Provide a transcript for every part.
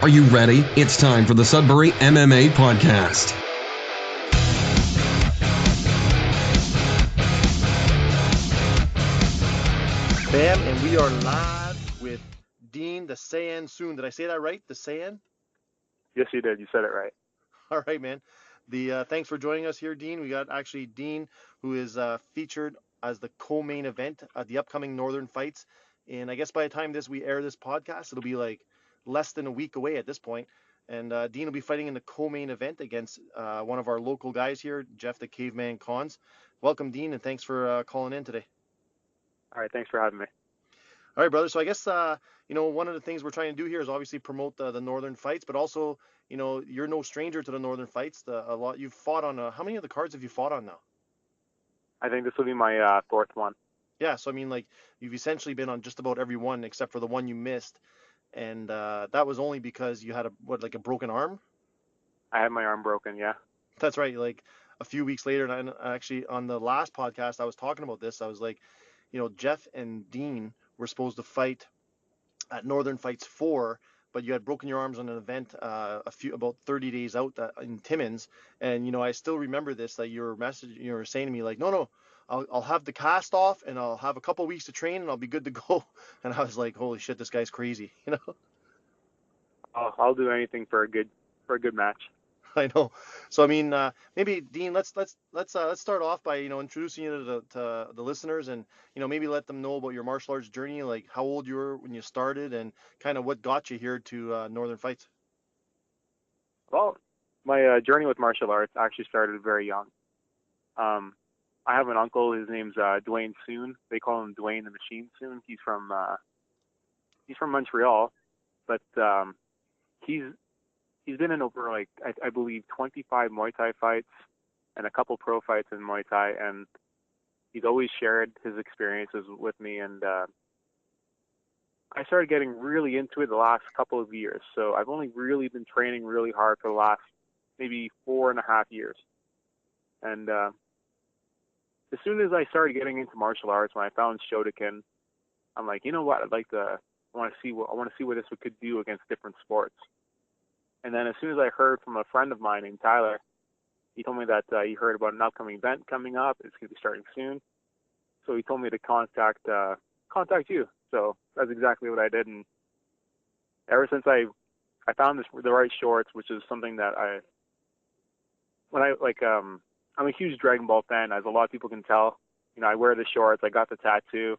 Are you ready? It's time for the Sudbury MMA Podcast. Bam, and we are live with Dean the Saiyan soon. Did I say that right? The Saiyan? Yes, you did. You said it right. All right, man. Thanks for joining us here, Dean. We got actually Dean, who is featured as the co-main event at the upcoming Northern Fights. And I guess by the time we air this podcast, it'll be like less than a week away at this point. And Dean will be fighting in the co-main event against one of our local guys here, Jeff the Caveman Cons. Welcome, Dean, and thanks for calling in today. All right. Thanks for having me. All right, brother. So I guess, one of the things we're trying to do here is obviously promote the Northern Fights, but also, you're no stranger to the Northern Fights. You've fought on, how many of the cards have you fought on now? I think this will be my fourth one. Yeah. So, I mean, like, you've essentially been on just about every one except for the one you missed. And that was only because you had a broken arm? I had my arm broken, yeah. That's right. Like a few weeks later, and I actually on the last podcast, I was talking about this. I was like, Jeff and Dean were supposed to fight at Northern Fights 4, but you had broken your arms on an event about 30 days out in Timmins, and I still remember this, that you were saying to me like, no, I'll have the cast off and I'll have a couple weeks to train and I'll be good to go. And I was like, holy shit, this guy's crazy, I'll do anything for a good match. I know. So I mean, maybe Dean, let's start off by introducing you to the listeners, and maybe let them know about your martial arts journey, like how old you were when you started, and kind of what got you here to Northern Fights. Well, my journey with martial arts actually started very young. I have an uncle. His name's Dwayne Soon. They call him Dwayne the Machine Soon. He's from Montreal, but he's been in over, like, I believe 25 Muay Thai fights and a couple pro fights in Muay Thai, and he's always shared his experiences with me, and I started getting really into it the last couple of years. So I've only really been training really hard for the last maybe 4.5 years. And as soon as I started getting into martial arts, when I found Shotokan, I'm like, you know what, I want to see what this could do against different sports. And then as soon as I heard from a friend of mine named Tyler, he told me that he heard about an upcoming event coming up. It's going to be starting soon. So he told me to contact you. So that's exactly what I did. And ever since I found the right shorts, which is something that I'm a huge Dragon Ball fan, as a lot of people can tell. I wear the shorts. I got the tattoo.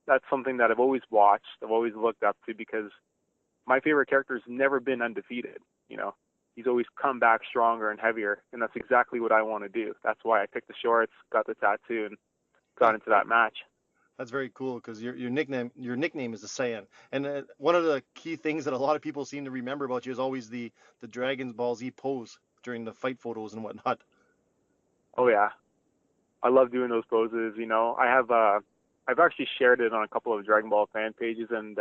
That's something that I've always watched. I've always looked up to, because my favorite character has never been undefeated. He's always come back stronger and heavier, and that's exactly what I want to do. That's why I picked the shorts, got the tattoo, and got into that match. That's very cool, because your nickname is the Saiyan, and one of the key things that a lot of people seem to remember about you is always the Dragon Ball Z pose during the fight photos and whatnot. Oh yeah, I love doing those poses. I've actually shared it on a couple of Dragon Ball fan pages, and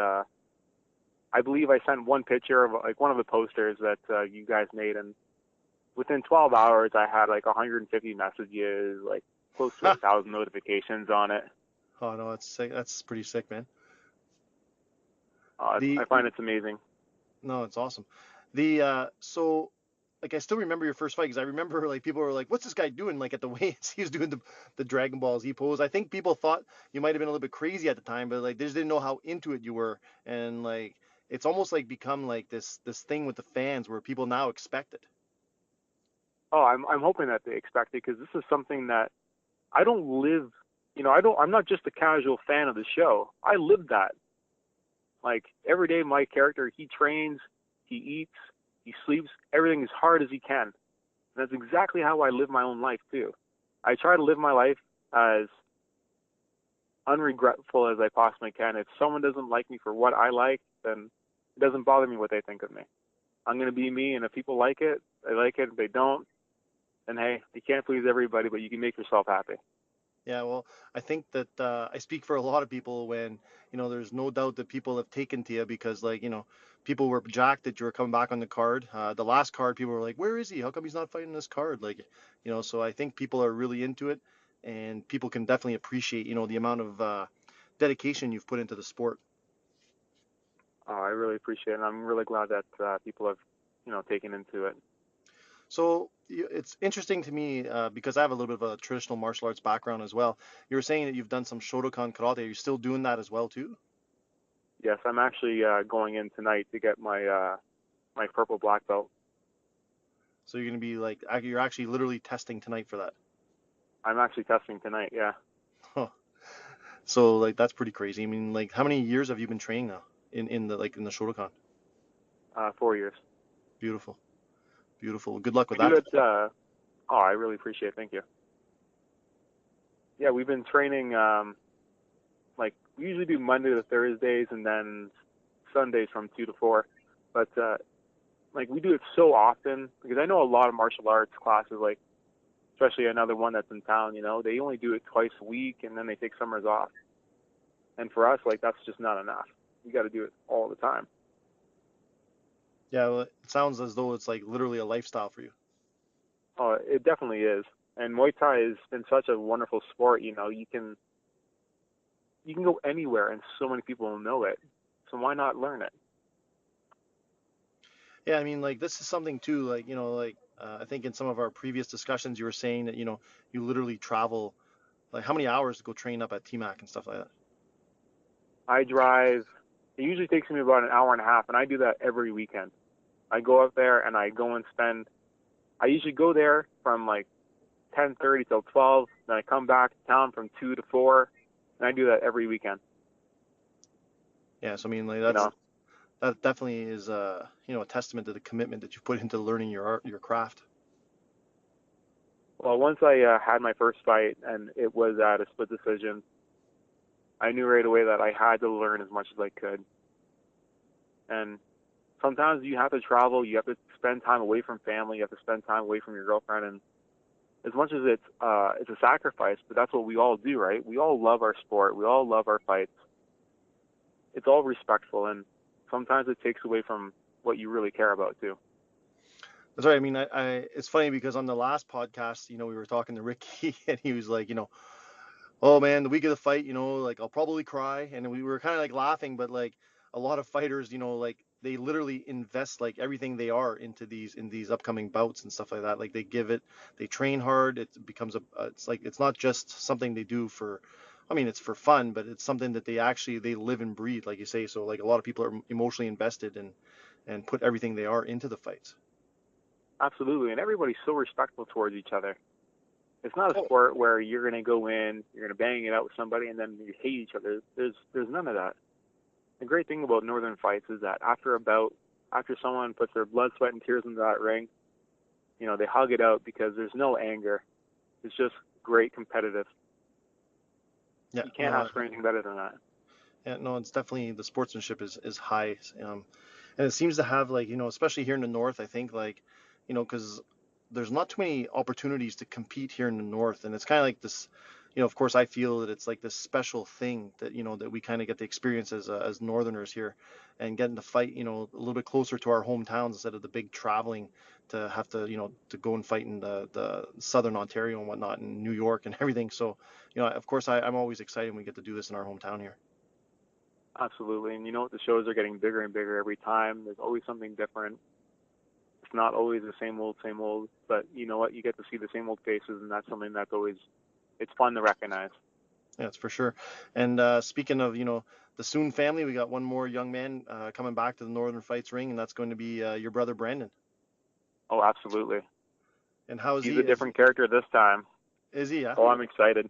I believe I sent one picture of like one of the posters that you guys made, and within 12 hours I had like 150 messages, like close to 1,000 notifications on it. Oh no, that's sick. That's pretty sick, man. I find it's amazing. No, it's awesome. So, like, I still remember your first fight, because I remember like people were like, "What's this guy doing?" Like at the weigh-ins, he was doing the Dragon Ball Z pose. I think people thought you might have been a little bit crazy at the time, but like they just didn't know how into it you were, and like it's almost like become like this thing with the fans where people now expect it. Oh, I'm hoping that they expect it, because this is something that I don't live. I'm not just a casual fan of the show. I live that. Like every day, my character, he trains, he eats, he sleeps, everything as hard as he can. And that's exactly how I live my own life too. I try to live my life as unregretful as I possibly can. If someone doesn't like me for what I like, then it doesn't bother me what they think of me. I'm going to be me, and if people like it, they like it. If they don't, then hey, you can't please everybody, but you can make yourself happy. Yeah, well, I think that I speak for a lot of people when, there's no doubt that people have taken to you because, like, people were jacked that you were coming back on the card. The last card, people were like, where is he? How come he's not fighting this card? Like, so I think people are really into it, and people can definitely appreciate, the amount of dedication you've put into the sport. I really appreciate it. And I'm really glad that people have, taken into it. So it's interesting to me because I have a little bit of a traditional martial arts background as well. You were saying that you've done some Shotokan karate. Are you still doing that as well too? Yes, I'm actually going in tonight to get my purple black belt. So you're going to be like, you're actually literally testing tonight for that. I'm actually testing tonight, yeah. Huh. So like that's pretty crazy. I mean, like how many years have you been training now in the Shotokan? 4 years. Beautiful. Beautiful. Good luck with We do that. it, I really appreciate it. Thank you. Yeah, we've been training, like, we usually do Monday to Thursdays and then Sundays from 2 to 4. But, like, we do it so often because I know a lot of martial arts classes, like, especially another one that's in town, they only do it twice a week and then they take summers off. And for us, like, that's just not enough. We got to do it all the time. Yeah, well, it sounds as though it's like literally a lifestyle for you. Oh, it definitely is. And Muay Thai has been such a wonderful sport. You can go anywhere and so many people will know it. So why not learn it? Yeah, I mean, like this is something too, like, I think in some of our previous discussions, you were saying that, you literally travel, like how many hours to go train up at TMAC and stuff like that? I drive, it usually takes me about an hour and a half, and I do that every weekend. I go up there and I go and I usually go there from like 10:30 till 12, then I come back to town from 2 to 4, and I do that every weekend. Yeah, so I mean, like You know, that definitely is a testament to the commitment that you put into learning your art, your craft. well, once I had my first fight and it was at a split decision, I knew right away that I had to learn as much as I could. And sometimes you have to travel, you have to spend time away from family, you have to spend time away from your girlfriend, and as much as it's a sacrifice, but that's what we all do, right? We all love our sport, we all love our fights. It's all respectful, and sometimes it takes away from what you really care about too. That's right. I mean, it's funny because on the last podcast, we were talking to Ricky and he was like, oh man, the week of the fight, like I'll probably cry. And we were kind of like laughing, but like a lot of fighters, like they literally invest like everything they are into these upcoming bouts and stuff like that. Like they train hard. It becomes it's like, it's not just something they do it's for fun, but it's something that they live and breathe, like you say. So like a lot of people are emotionally invested and put everything they are into the fights. Absolutely, and everybody's so respectful towards each other. It's not a sport where you're going to go in, you're going to bang it out with somebody, and then you hate each other. There's none of that. The great thing about Northern fights is that after a bout, after someone puts their blood, sweat, and tears into that ring, they hug it out because there's no anger. It's just great competitive. Yeah, You can't ask for anything better than that. Yeah, no, it's definitely, the sportsmanship is high, and it seems to have, like, especially here in the north. I think, like, because there's not too many opportunities to compete here in the north, and it's kind of like this. Of course, I feel that it's like this special thing that that we kind of get to experience as northerners here, and getting to fight a little bit closer to our hometowns instead of the big traveling to have to to go and fight in the southern Ontario and whatnot, and New York and everything. So of course, I'm always excited when we get to do this in our hometown here. Absolutely, and the shows are getting bigger and bigger every time. There's always something different. It's not always the same old, but you know what? You get to see the same old faces, and that's something that's always, it's fun to recognize. Yeah, it's for sure. And speaking of, the Soon family, we got one more young man coming back to the Northern Fights ring, and that's going to be your brother Brandon. Oh, absolutely. And how is he? He's a different character this time. Is he? Yeah. Oh, I'm excited.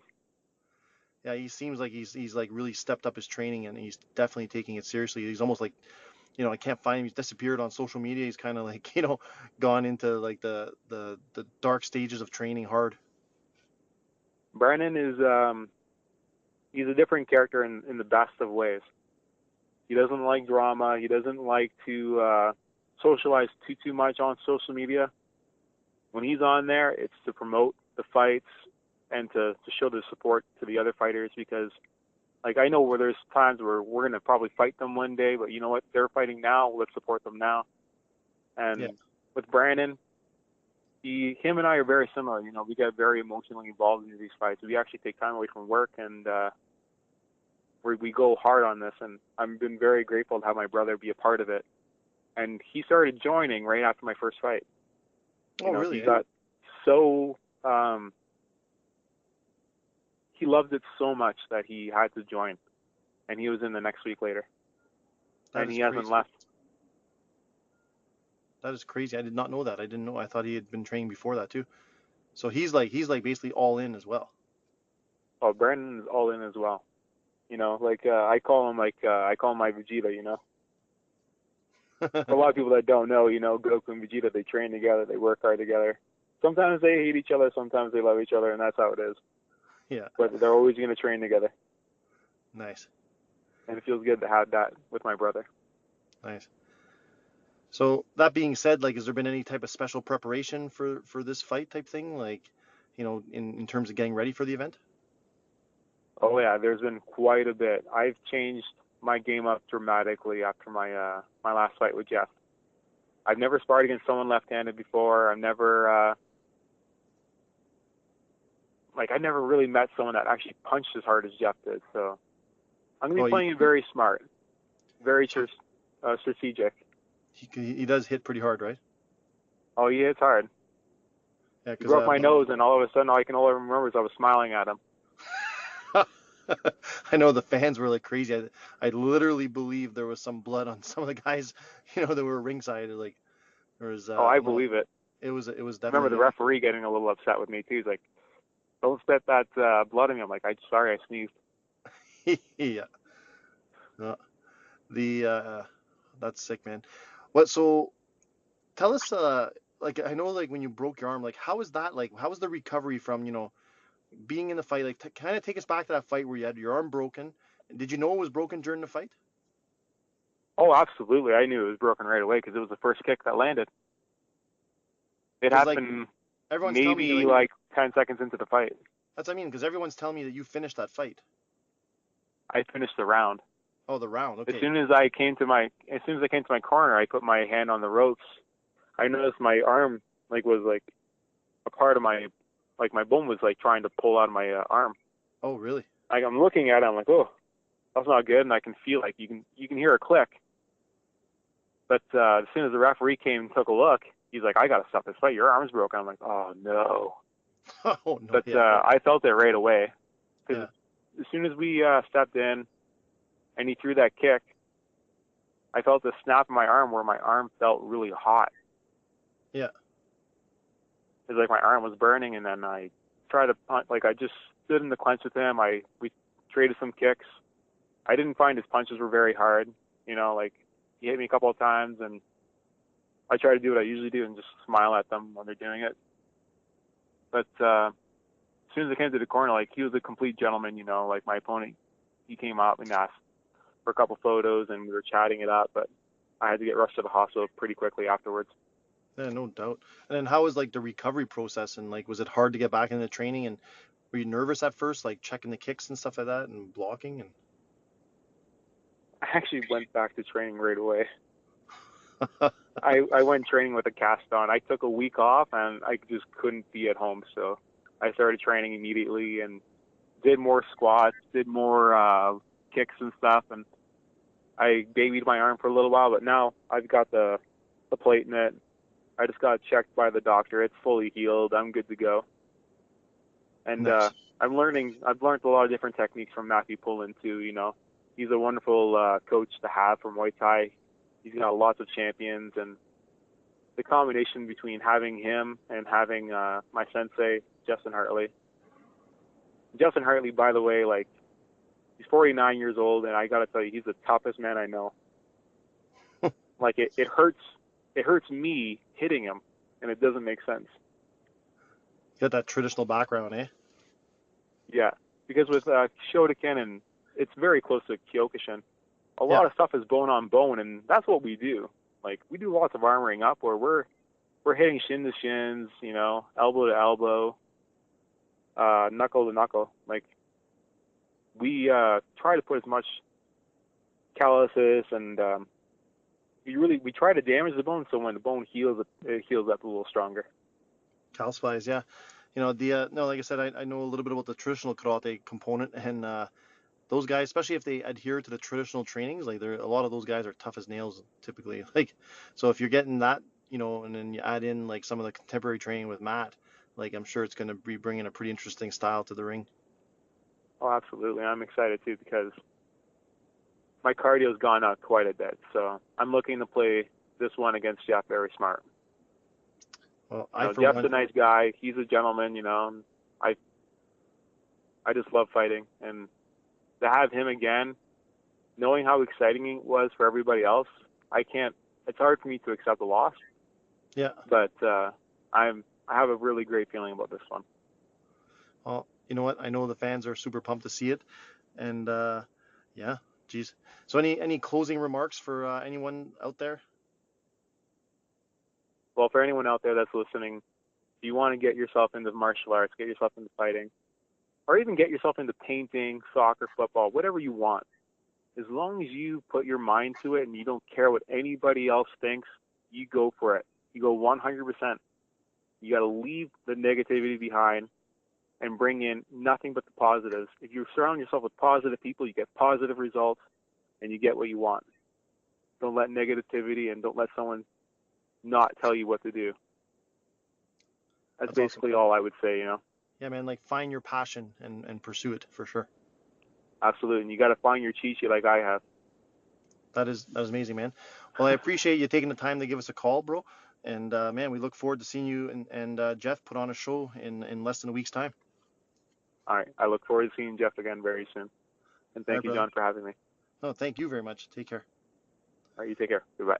Yeah, he seems like he's like really stepped up his training, and he's definitely taking it seriously. He's almost like, I can't find him. He's disappeared on social media. He's kind of like, gone into like the dark stages of training hard. Brandon is he's a different character in the best of ways. He doesn't like drama. He doesn't like to socialize too much on social media. When he's on there, it's to promote the fights and to show the support to the other fighters, because like I know where there's times where we're going to probably fight them one day, but you know what? They're fighting now. Let's support them now. And with Brandon, him and I are very similar. We get very emotionally involved in these fights. We actually take time away from work, and we go hard on this, and I've been very grateful to have my brother be a part of it. And he started joining right after my first fight. Really? He got so he loved it so much that he had to join, and he was in the next week later, and he hasn't left. That is crazy. I did not know that. I didn't know. I thought he had been training before that too. So he's like basically all in as well. Oh, Brandon is all in as well. I call him my Vegeta. A lot of people that don't know, Goku and Vegeta, they train together, they work hard together. Sometimes they hate each other, sometimes they love each other, and that's how it is. Yeah. But they're always going to train together. Nice. And it feels good to have that with my brother. Nice. So that being said, like, has there been any type of special preparation for this fight type thing? Like, in terms of getting ready for the event? Oh yeah, there's been quite a bit. I've changed my game up dramatically after my my last fight with Jeff. I've never sparred against someone left-handed before. I've never I never really met someone that actually punched as hard as Jeff did. So I'm gonna be playing it very smart, very strategic. He does hit pretty hard, right? Oh, he hits hard. Yeah, he broke my nose, and all of a sudden, all I remember is I was smiling at him. I know the fans were like crazy. I literally believe there was some blood on some of the guys, that were ringside. Like there was. I believe it. It was definitely. I remember the referee getting a little upset with me too. He's like, "Don't spit that blood on me." I'm like, "I'm sorry, I sneezed." Yeah. No, that's sick, man. So tell us, I know, like, when you broke your arm, like, how was that? Like, how was the recovery from, being in the fight? Like, kind of take us back to that fight where you had your arm broken. Did you know it was broken during the fight? Oh, absolutely. I knew it was broken right away because it was the first kick that landed. It happened maybe like 10 seconds into the fight. That's what I mean, because everyone's telling me that you finished that fight. I finished the round. Oh, the round. Okay. As soon as I came to my corner, I put my hand on the ropes. I noticed my arm was a part of my bone was trying to pull out of my arm. Oh, really? I'm looking at it. I'm like, oh, that's not good, and I can feel you can hear a click. But as soon as the referee came and took a look, he's like, I gotta stop this fight. Your arm's broken. I'm like, oh no. Oh no. But I felt it right away. Because as soon as we stepped in, and he threw that kick, I felt the snap in my arm where my arm felt really hot. Yeah. It's like my arm was burning, and then I tried to punch. I just stood in the clinch with him. We traded some kicks. I didn't find his punches were very hard. He hit me a couple of times, and I try to do what I usually do and just smile at them when they're doing it. But as soon as I came to the corner, he was a complete gentleman. My opponent, he came up and asked for a couple photos, and we were chatting it up, but I had to get rushed to the hospital pretty quickly afterwards. Yeah, no doubt. And then how was the recovery process, and was it hard to get back into training, and were you nervous at first, checking the kicks and stuff like that and blocking? And I actually went back to training right away. I went training with a cast on. I took a week off, and I just couldn't be at home, so I started training immediately and did more squats, did more kicks and stuff, and I babied my arm for a little while, but now I've got the plate in it. I just got checked by the doctor. It's fully healed. I'm good to go. And nice. I've learned a lot of different techniques from Matthew Pullen too. He's a wonderful coach to have from Muay Thai. He's got lots of champions, and the combination between having him and having my sensei, Justin Hartley. Justin Hartley, by the way, he's 49 years old, and I got to tell you, he's the toughest man I know. It hurts me hitting him, and it doesn't make sense. You got that traditional background, eh? Yeah, because with Shotokan, and it's very close to Kyokushin, a lot of stuff is bone on bone, and that's what we do. We do lots of armoring up where we're hitting shin to shins, elbow to elbow, knuckle to knuckle. We try to put as much calluses and we try to damage the bone so when the bone heals, it heals up a little stronger. Calcifies, yeah. No, like I said, I know a little bit about the traditional karate component, and those guys, especially if they adhere to the traditional trainings, like a lot of those guys are tough as nails typically. Like, so if you're getting that, and then you add in like some of the contemporary training with Matt, like I'm sure it's going to be bringing a pretty interesting style to the ring. Oh, absolutely. I'm excited too because my cardio's gone up quite a bit. So I'm looking to play this one against Jeff very smart. Well, Jeff's a nice guy. He's a gentleman, and I just love fighting. And to have him again, knowing how exciting it was for everybody else, it's hard for me to accept a loss. Yeah. But I have a really great feeling about this one. Well, you know what? I know the fans are super pumped to see it. And yeah, geez. So any closing remarks for anyone out there? Well, for anyone out there that's listening, if you want to get yourself into martial arts, get yourself into fighting, or even get yourself into painting, soccer, football, whatever you want, as long as you put your mind to it and you don't care what anybody else thinks, you go for it. You go 100%. You got to leave the negativity behind and bring in nothing but the positives. If you surround yourself with positive people, you get positive results and you get what you want. Don't let negativity and don't let someone not tell you what to do. That's basically awesome. All I would say, Yeah, man, like find your passion and pursue it for sure. Absolutely. And you got to find your cheat sheet like I have. That is amazing, man. Well, I appreciate you taking the time to give us a call, bro. And man, we look forward to seeing you and Jeff put on a show in less than a week's time. All right. I look forward to seeing Jeff again very soon. And thank you, John, for having me. No, thank you very much. Take care. All right, you take care. Goodbye.